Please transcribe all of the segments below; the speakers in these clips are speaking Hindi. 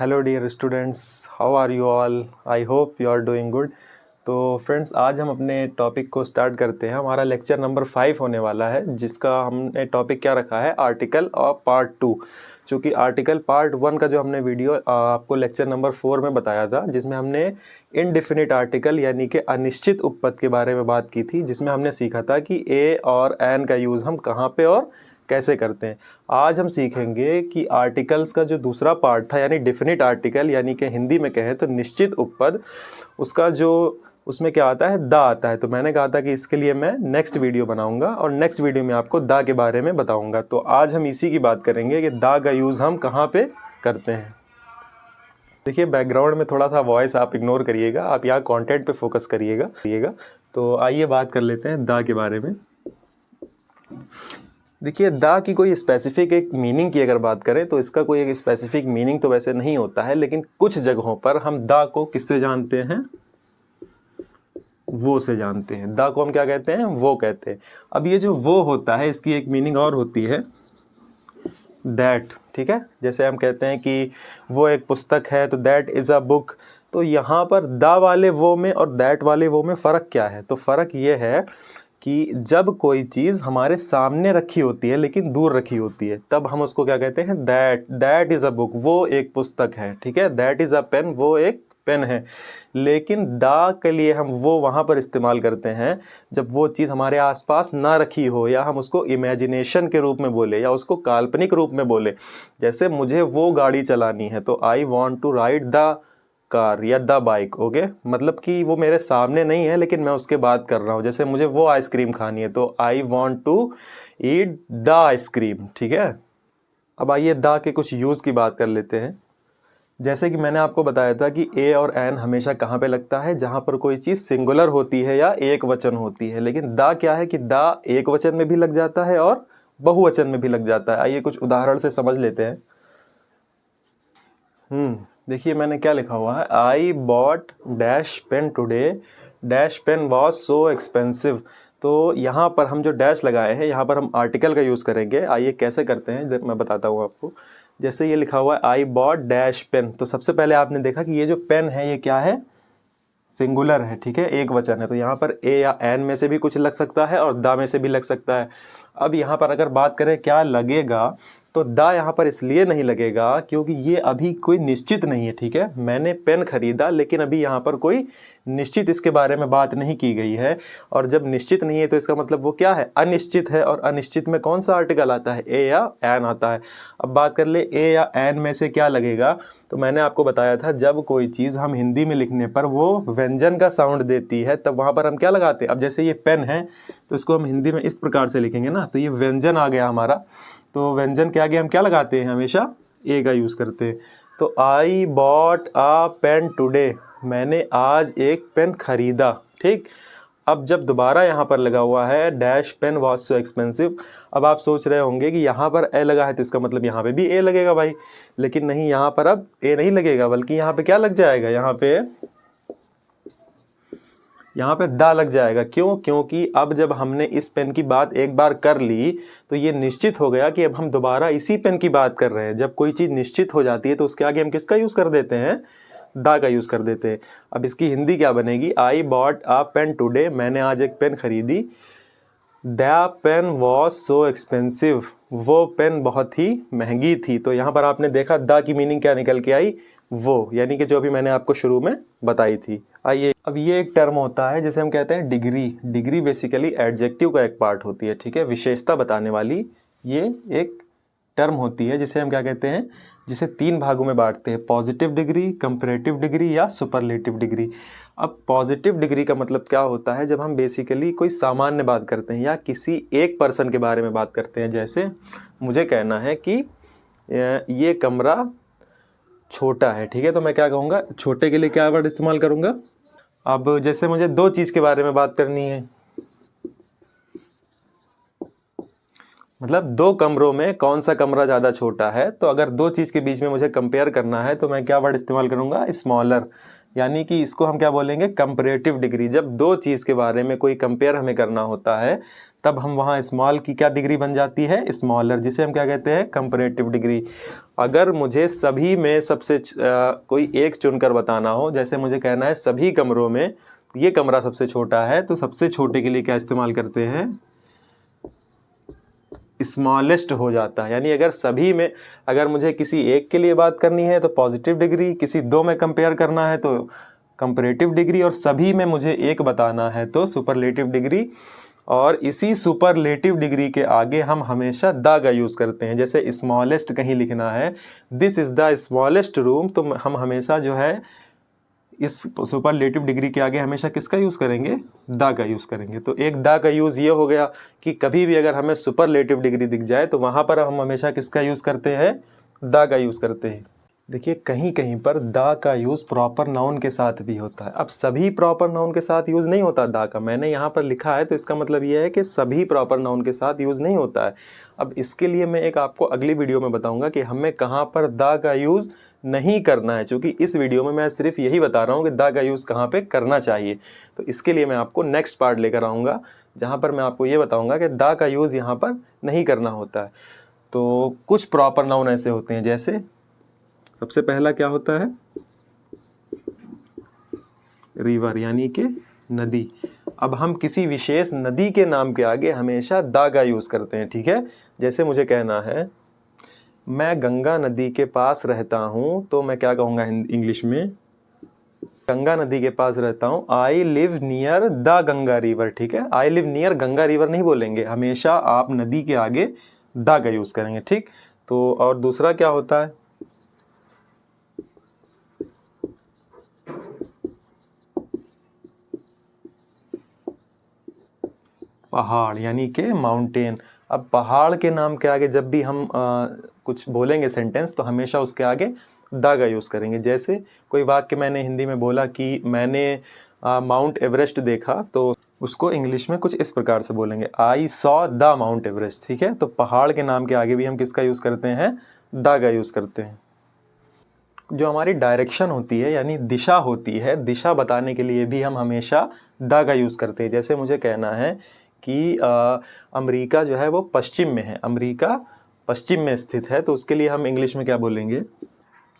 Hello dear students, how are you all? I hope you are doing good. तो फ्रेंड्स, आज हम अपने टॉपिक को स्टार्ट करते हैं। हमारा लेक्चर नंबर 5 होने वाला है, जिसका हमने टॉपिक क्या रखा है, आर्टिकल और पार्ट 2। चूँकि आर्टिकल पार्ट 1 का जो हमने वीडियो आपको लेक्चर नंबर 4 में बताया था, जिसमें हमने इनडिफिनिट आर्टिकल यानी कि अनिश्चित उपपद के बारे में बात की थी, जिसमें हमने सीखा था कि ए और एन का यूज़ हम कहाँ पे और कैसे करते हैं। आज हम सीखेंगे कि आर्टिकल्स का जो दूसरा पार्ट था, यानी डिफिनिट आर्टिकल, यानी कि हिंदी में कहें तो निश्चित उपपद, उसका जो उसमें क्या आता है, दा आता है। तो मैंने कहा था कि इसके लिए मैं नेक्स्ट वीडियो बनाऊंगा और नेक्स्ट वीडियो में आपको दा के बारे में बताऊंगा। तो आज हम इसी की बात करेंगे कि दा का यूज़ हम कहाँ पे करते हैं। देखिए, बैकग्राउंड में थोड़ा सा वॉइस आप इग्नोर करिएगा, आप यहाँ कंटेंट पे फोकस करिएगा। तो आइए बात कर लेते हैं दा के बारे में। देखिए, दा की कोई स्पेसिफिक एक मीनिंग की अगर बात करें तो इसका कोई एक स्पेसिफिक मीनिंग तो वैसे नहीं होता है, लेकिन कुछ जगहों पर हम दा को किससे जानते हैं, वो से जानते हैं। दा को हम क्या कहते हैं, वो कहते हैं। अब ये जो वो होता है, इसकी एक मीनिंग और होती है, दैट। ठीक है, जैसे हम कहते हैं कि वो एक पुस्तक है, तो दैट इज़ अ बुक। तो यहाँ पर दा वाले वो में और दैट वाले वो में फ़र्क क्या है? तो फ़र्क ये है कि जब कोई चीज़ हमारे सामने रखी होती है लेकिन दूर रखी होती है, तब हम उसको क्या कहते हैं, दैट इज़ अ बुक, वो एक पुस्तक है। ठीक है, दैट इज़ अ पेन, वो एक पेन है। लेकिन दा के लिए हम वो वहाँ पर इस्तेमाल करते हैं जब वो चीज़ हमारे आसपास ना रखी हो, या हम उसको इमेजिनेशन के रूप में बोले, या उसको काल्पनिक रूप में बोले। जैसे मुझे वो गाड़ी चलानी है, तो I want to ride the car या द बाइक। ओके, मतलब कि वो मेरे सामने नहीं है लेकिन मैं उसके बात कर रहा हूँ। जैसे मुझे वो आइसक्रीम खानी है, तो I want to eat the ice cream. ठीक है, अब आइए द के कुछ यूज़ की बात कर लेते हैं। जैसे कि मैंने आपको बताया था कि ए और एन हमेशा कहाँ पे लगता है, जहाँ पर कोई चीज़ सिंगुलर होती है या एक वचन होती है। लेकिन दा क्या है कि दा एक वचन में भी लग जाता है और बहुवचन में भी लग जाता है। आइए कुछ उदाहरण से समझ लेते हैं। देखिए मैंने क्या लिखा हुआ है, I bought dash pen today, dash pen was so expensive. तो यहाँ पर हम जो डैश लगाए हैं, यहाँ पर हम आर्टिकल का यूज़ करेंगे। आइए कैसे करते हैं, मैं बताता हूँ आपको। जैसे ये लिखा हुआ है आई बॉट डैश पेन, तो सबसे पहले आपने देखा कि ये जो पेन है ये क्या है, सिंगुलर है। ठीक है, एक वचन है। तो यहाँ पर ए या एन में से भी कुछ लग सकता है और दा में से भी लग सकता है। अब यहाँ पर अगर बात करें क्या लगेगा, तो दा यहाँ पर इसलिए नहीं लगेगा क्योंकि ये अभी कोई निश्चित नहीं है। ठीक है, मैंने पेन खरीदा लेकिन अभी यहाँ पर कोई निश्चित इसके बारे में बात नहीं की गई है। और जब निश्चित नहीं है तो इसका मतलब वो क्या है, अनिश्चित है। और अनिश्चित में कौन सा आर्टिकल आता है, ए या एन आता है। अब बात कर ले ए या एन में से क्या लगेगा। तो मैंने आपको बताया था, जब कोई चीज़ हम हिंदी में लिखने पर वो व्यंजन का साउंड देती है, तब वहाँ पर हम क्या लगाते हैं। अब जैसे ये पेन है, तो इसको हम हिंदी में इस प्रकार से लिखेंगे ना, तो ये व्यंजन आ गया हमारा। तो व्यंजन के आगे हम क्या लगाते हैं, हमेशा ए का यूज़ करते हैं। तो I bought a pen today, मैंने आज एक पेन खरीदा। ठीक, अब जब दोबारा यहाँ पर लगा हुआ है dash pen was so expensive, अब आप सोच रहे होंगे कि यहाँ पर ए लगा है तो इसका मतलब यहाँ पे भी ए लगेगा भाई। लेकिन नहीं, यहाँ पर अब ए नहीं लगेगा, बल्कि यहाँ पे क्या लग जाएगा, यहाँ पे दा लग जाएगा। क्यों? क्योंकि अब जब हमने इस पेन की बात एक बार कर ली, तो ये निश्चित हो गया कि अब हम दोबारा इसी पेन की बात कर रहे हैं। जब कोई चीज़ निश्चित हो जाती है तो उसके आगे हम किसका यूज़ कर देते हैं, दा का यूज़ कर देते हैं। अब इसकी हिंदी क्या बनेगी, I bought a pen today, मैंने आज एक पेन खरीदी। The pen was so expensive, वो पेन बहुत ही महंगी थी। तो यहाँ पर आपने देखा द की मीनिंग क्या निकल के आई, वो, यानी कि जो अभी मैंने आपको शुरू में बताई थी। आइए, अब ये एक टर्म होता है जिसे हम कहते हैं डिग्री। डिग्री बेसिकली एडजेक्टिव का एक पार्ट होती है। ठीक है, विशेषता बताने वाली ये एक टर्म होती है, जिसे हम क्या कहते हैं, जिसे 3 भागों में बांटते हैं, पॉजिटिव डिग्री, कंपैरेटिव डिग्री या सुपरलेटिव डिग्री। अब पॉजिटिव डिग्री का मतलब क्या होता है, जब हम बेसिकली कोई सामान्य बात करते हैं या किसी एक पर्सन के बारे में बात करते हैं। जैसे मुझे कहना है कि ये कमरा छोटा है। ठीक है, तो मैं क्या कहूँगा, छोटे के लिए क्या वर्ड इस्तेमाल करूँगा। अब जैसे मुझे 2 चीज़ के बारे में बात करनी है, मतलब 2 कमरों में कौन सा कमरा ज़्यादा छोटा है, तो अगर 2 चीज़ के बीच में मुझे कंपेयर करना है तो मैं क्या वर्ड इस्तेमाल करूँगा, स्मॉलर। यानी कि इसको हम क्या बोलेंगे, कंपैरेटिव डिग्री। जब दो चीज़ के बारे में कोई कंपेयर हमें करना होता है तब हम वहाँ स्मॉल की क्या डिग्री बन जाती है, स्मॉलर, जिसे हम क्या कहते हैं, कंपैरेटिव डिग्री। अगर मुझे सभी में सबसे कोई एक चुनकर बताना हो, जैसे मुझे कहना है सभी कमरों में ये कमरा सबसे छोटा है, तो सबसे छोटे के लिए क्या इस्तेमाल करते हैं, स्मॉलेस्ट हो जाता है। यानी अगर सभी में, अगर मुझे किसी एक के लिए बात करनी है तो पॉजिटिव डिग्री, किसी दो में कंपेयर करना है तो कंपैरेटिव डिग्री, और सभी में मुझे एक बताना है तो सुपरलेटिव डिग्री। और इसी सुपरलेटिव डिग्री के आगे हम हमेशा द का यूज़ करते हैं। जैसे स्मॉलेस्ट कहीं लिखना है, this is the smallest room, तो हम हमेशा जो है इस सुपरलेटिव डिग्री के आगे हमेशा किसका यूज़ करेंगे, द का यूज़ करेंगे। तो एक द का यूज़ ये हो गया कि कभी भी अगर हमें सुपरलेटिव डिग्री दिख जाए तो वहाँ पर हम हमेशा किसका यूज़ करते हैं, द का यूज़ करते हैं। देखिए कहीं कहीं पर द का यूज़ प्रॉपर नाउन के साथ भी होता है। अब सभी प्रॉपर नाउन के साथ यूज़ नहीं होता द का, मैंने यहाँ पर लिखा है तो इसका मतलब ये है कि सभी प्रॉपर नाउन के साथ यूज़ नहीं होता है। अब इसके लिए मैं एक आपको अगली वीडियो में बताऊँगा कि हमें कहाँ पर द का यूज़ नहीं करना है, क्योंकि इस वीडियो में मैं सिर्फ यही बता रहा हूँ कि द का यूज़ कहाँ पे करना चाहिए। तो इसके लिए मैं आपको नेक्स्ट पार्ट लेकर आऊँगा जहाँ पर मैं आपको ये बताऊँगा कि द का यूज़ यहाँ पर नहीं करना होता है। तो कुछ प्रॉपर नाउन ऐसे होते हैं, जैसे सबसे पहला क्या होता है, रिवर, यानी कि नदी। अब हम किसी विशेष नदी के नाम के आगे हमेशा द का यूज़ करते हैं, ठीक है। जैसे मुझे कहना है मैं गंगा नदी के पास रहता हूँ, तो मैं क्या कहूँगा इंग्लिश में, गंगा नदी के पास रहता हूँ, I live near the Ganga river, ठीक है। I live near Ganga river नहीं बोलेंगे, हमेशा आप नदी के आगे द का यूज़ करेंगे, ठीक। तो और दूसरा क्या होता है, पहाड़, यानी कि माउंटेन। अब पहाड़ के नाम के आगे जब भी हम कुछ बोलेंगे सेंटेंस, तो हमेशा उसके आगे द का यूज़ करेंगे। जैसे कोई वाक्य मैंने हिंदी में बोला कि मैंने माउंट एवरेस्ट देखा, तो उसको इंग्लिश में कुछ इस प्रकार से बोलेंगे, I saw the mount Everest, ठीक है। तो पहाड़ के नाम के आगे भी हम किसका यूज़ करते हैं, द का यूज़ करते हैं। जो हमारी डायरेक्शन होती है, यानी दिशा होती है, दिशा बताने के लिए भी हम हमेशा द का यूज़ करते हैं। जैसे मुझे कहना है कि अमेरिका जो है वो पश्चिम में है, अमेरिका पश्चिम में स्थित है, तो उसके लिए हम इंग्लिश में क्या बोलेंगे,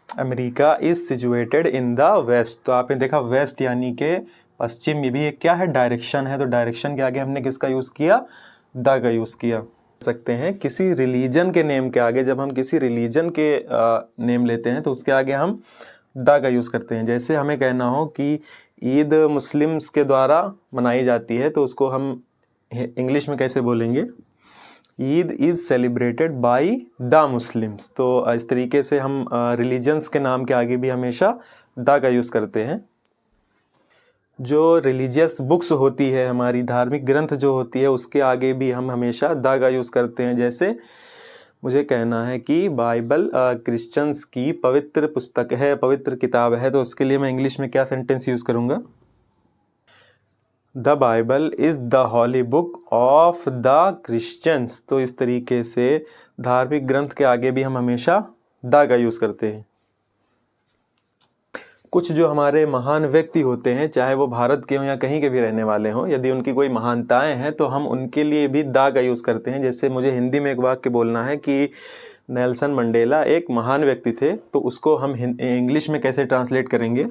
America is situated in the west. तो आपने देखा वेस्ट यानी कि पश्चिम, ये भी एक क्या है, डायरेक्शन है। तो डायरेक्शन के आगे हमने किसका यूज़ किया, द का यूज़ किया। सकते हैं किसी रिलीजन के नेम के आगे, जब हम किसी रिलीजन के नेम लेते हैं तो उसके आगे हम द का यूज़ करते हैं। जैसे हमें कहना हो कि ईद मुस्लिम्स के द्वारा मनाई जाती है, तो उसको हम इंग्लिश में कैसे बोलेंगे, Eid is celebrated by the Muslims. तो इस तरीके से हम रिलीजन्स के नाम के आगे भी हमेशा द का यूज़ करते हैं। जो रिलीजियस बुक्स होती है, हमारी धार्मिक ग्रंथ जो होती है, उसके आगे भी हम हमेशा द का यूज़ करते हैं। जैसे मुझे कहना है कि बाइबल क्रिश्चियंस की पवित्र पुस्तक है, पवित्र किताब है, तो उसके लिए मैं इंग्लिश में क्या सेंटेंस यूज़ करूँगा, the Bible is the holy book of the Christians. तो इस तरीके से धार्मिक ग्रंथ के आगे भी हम हमेशा द का यूज़ करते हैं। कुछ जो हमारे महान व्यक्ति होते हैं, चाहे वो भारत के हों या कहीं के भी रहने वाले हों, यदि उनकी कोई महानताएं हैं तो हम उनके लिए भी द का यूज़ करते हैं। जैसे मुझे हिंदी में एक वाक्य बोलना है कि नेल्सन मंडेला एक महान व्यक्ति थे, तो उसको हम इंग्लिश में कैसे ट्रांसलेट करेंगे,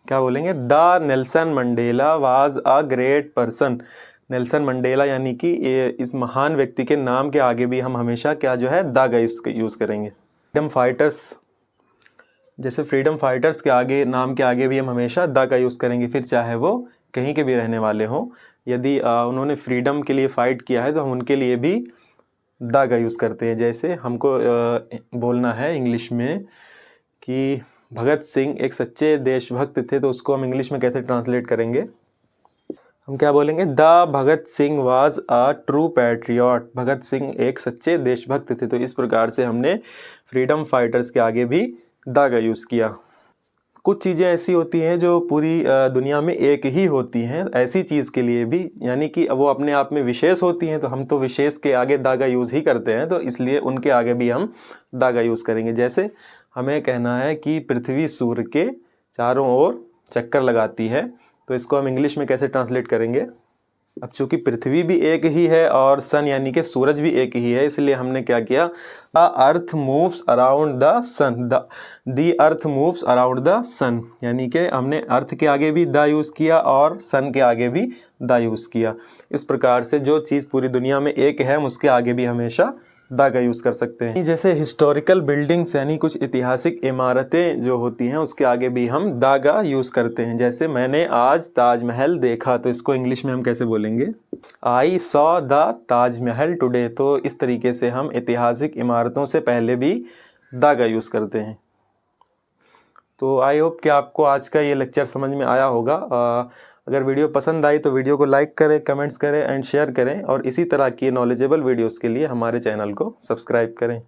क्या बोलेंगे, the Nelson Mandela was a great person. Nelson Mandela यानी कि इस महान व्यक्ति के नाम के आगे भी हम हमेशा क्या जो है द का यूज़ करेंगे। फ्रीडम फाइटर्स, जैसे फ्रीडम फाइटर्स के आगे, नाम के आगे भी हम हमेशा द का यूज़ करेंगे, फिर चाहे वो कहीं के भी रहने वाले हों। यदि उन्होंने फ्रीडम के लिए फ़ाइट किया है तो हम उनके लिए भी द का यूज़ करते हैं। जैसे हमको बोलना है इंग्लिश में कि भगत सिंह एक सच्चे देशभक्त थे, तो उसको हम इंग्लिश में कैसे ट्रांसलेट करेंगे, हम क्या बोलेंगे, the Bhagat Singh was a true patriot. Bhagat Singh एक सच्चे देशभक्त थे। तो इस प्रकार से हमने फ्रीडम फाइटर्स के आगे भी द का यूज़ किया। कुछ चीज़ें ऐसी होती हैं जो पूरी दुनिया में एक ही होती हैं, ऐसी चीज़ के लिए भी, यानी कि वो अपने आप में विशेष होती हैं, तो हम तो विशेष के आगे दा का यूज़ ही करते हैं, तो इसलिए उनके आगे भी हम दा का यूज़ करेंगे। जैसे हमें कहना है कि पृथ्वी सूर्य के चारों ओर चक्कर लगाती है, तो इसको हम इंग्लिश में कैसे ट्रांसलेट करेंगे? अब चूंकि पृथ्वी भी एक ही है और सन यानी कि सूरज भी एक ही है, इसलिए हमने क्या किया, the earth moves around the sun, the earth moves around the sun, यानी कि हमने अर्थ के आगे भी द यूज़ किया और सन के आगे भी द यूज़ किया। इस प्रकार से जो चीज़ पूरी दुनिया में एक है हम उसके आगे भी हमेशा दा का यूज़ कर सकते हैं। जैसे हिस्टोरिकल बिल्डिंग्स यानी कुछ ऐतिहासिक इमारतें जो होती हैं उसके आगे भी हम दा का यूज़ करते हैं। जैसे मैंने आज ताजमहल देखा, तो इसको इंग्लिश में हम कैसे बोलेंगे? I saw the Taj Mahal today. तो इस तरीके से हम ऐतिहासिक इमारतों से पहले भी दा का यूज़ करते हैं। तो आई होप कि आपको आज का ये लेक्चर समझ में आया होगा। अगर वीडियो पसंद आई तो वीडियो को लाइक करें, कमेंट्स करें एंड शेयर करें, और इसी तरह की नॉलेजेबल वीडियोस के लिए हमारे चैनल को सब्सक्राइब करें।